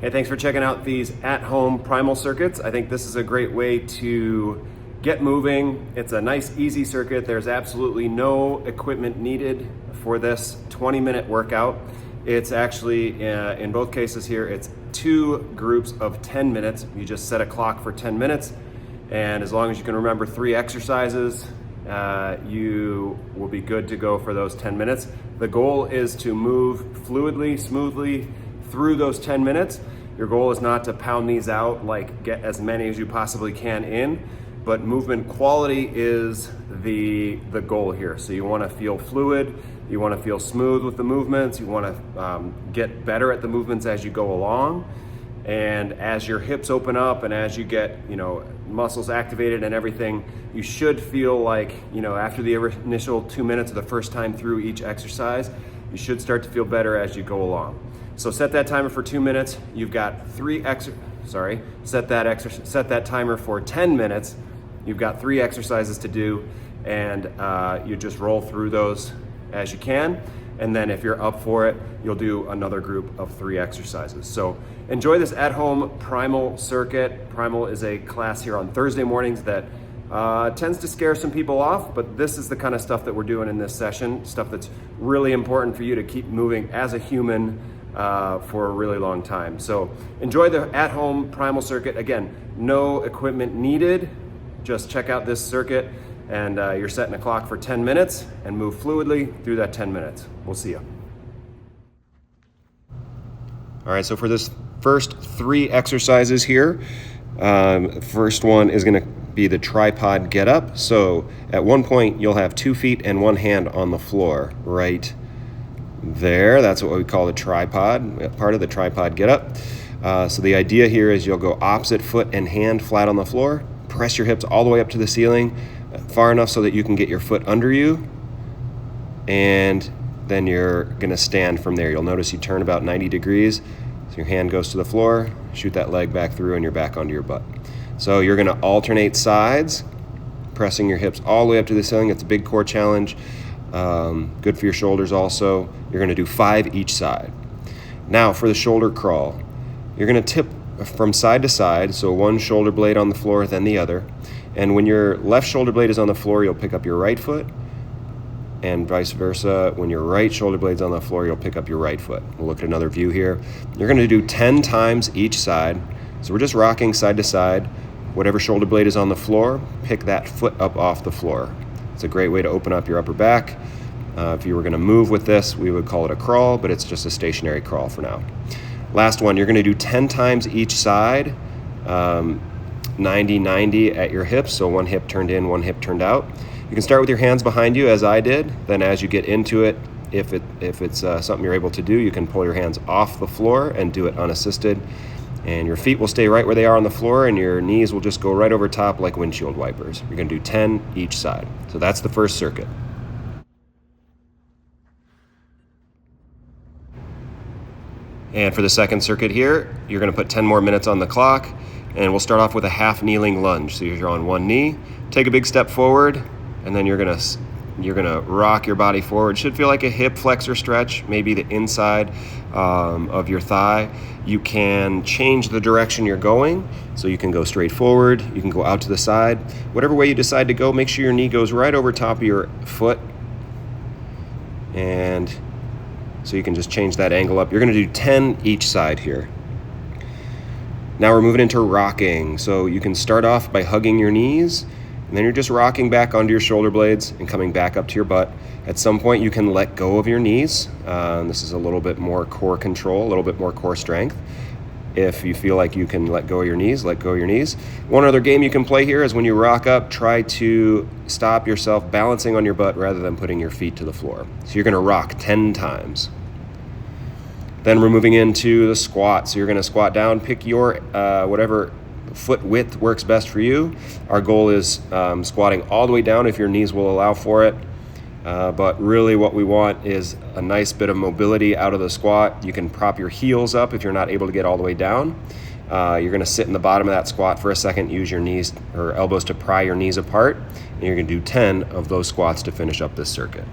Hey, thanks for checking out these at-home Primal Circuits. I think this is a great way to get moving. It's a nice, easy circuit. There's absolutely no equipment needed for this 20-minute workout. It's actually, in both cases here, it's 2 groups of 10 minutes. You just set a clock for 10 minutes, and as long as you can remember 3 exercises, you will be good to go for those 10 minutes. The goal is to move fluidly, smoothly through those 10 minutes. Your goal is not to pound these out, like get as many as you possibly can in, but movement quality is the goal here. So you want to feel fluid, you want to feel smooth with the movements, you want to get better at the movements as you go along. And as your hips open up and as you get, muscles activated and everything, you should feel like, after the initial 2 minutes of the first time through each exercise, you should start to feel better as you go along. So set that timer for 2 minutes. You've got set that timer for 10 minutes. You've got 3 exercises to do, and you just roll through those as you can. And then if you're up for it, you'll do another group of 3 exercises. So enjoy this at-home Primal Circuit. Primal is a class here on Thursday mornings that tends to scare some people off, but this is the kind of stuff that we're doing in this session, stuff that's really important for you to keep moving as a human for a really long time. So enjoy the at-home Primal Circuit. Again, no equipment needed. Just check out this circuit, and you're setting a clock for 10 minutes and move fluidly through that 10 minutes. We'll see you. All right, so for this first 3 exercises here, first one is gonna be the tripod get up. So at one point, you'll have 2 feet and 1 hand on the floor, right there. That's what we call the tripod, part of the tripod get up. So the idea here is you'll go opposite foot and hand flat on the floor, press your hips all the way up to the ceiling, far enough so that you can get your foot under you, and then you're gonna stand from there. You'll notice you turn about 90 degrees, so your hand goes to the floor, shoot that leg back through, and you're back onto your butt. So you're gonna alternate sides, pressing your hips all the way up to the ceiling. It's a big core challenge. Good for your shoulders also. You're gonna do 5 each side. Now for the shoulder crawl, you're gonna tip from side to side, so one shoulder blade on the floor, then the other. And when your left shoulder blade is on the floor, you'll pick up your right foot, and vice versa. When your right shoulder blade's on the floor, you'll pick up your right foot. We'll look at another view here. You're gonna do 10 times each side. So we're just rocking side to side. Whatever shoulder blade is on the floor, pick that foot up off the floor. It's a great way to open up your upper back. If you were gonna move with this, we would call it a crawl, but it's just a stationary crawl for now. Last one, you're gonna do 10 times each side, 90-90 at your hips, so one hip turned in, one hip turned out. You can start with your hands behind you, as I did. Then as you get into it, if it's something you're able to do, you can pull your hands off the floor and do it unassisted. And your feet will stay right where they are on the floor, and your knees will just go right over top like windshield wipers. You're gonna do 10 each side. So that's the first circuit. And for the second circuit here, you're gonna put 10 more minutes on the clock, and we'll start off with a half kneeling lunge. So you're on one knee, take a big step forward, and then you're gonna rock your body forward. Should feel like a hip flexor stretch, maybe the inside of your thigh. You can change the direction you're going, so you can go straight forward, you can go out to the side. Whatever way you decide to go, make sure your knee goes right over top of your foot, and so you can just change that angle up. You're gonna do 10 each side here. Now we're moving into rocking. So you can start off by hugging your knees, and then you're just rocking back onto your shoulder blades and coming back up to your butt. At some point you can let go of your knees. This is a little bit more core control, a little bit more core strength. If you feel like you can let go of your knees, let go of your knees. One other game you can play here is when you rock up, try to stop yourself balancing on your butt rather than putting your feet to the floor. So you're gonna rock 10 times. Then we're moving into the squat. So you're gonna squat down, pick your whatever foot width works best for you. Our goal is squatting all the way down if your knees will allow for it. But really what we want is a nice bit of mobility out of the squat. You can prop your heels up if you're not able to get all the way down. You're gonna sit in the bottom of that squat for a second, use your knees or elbows to pry your knees apart, and you're gonna do 10 of those squats to finish up this circuit.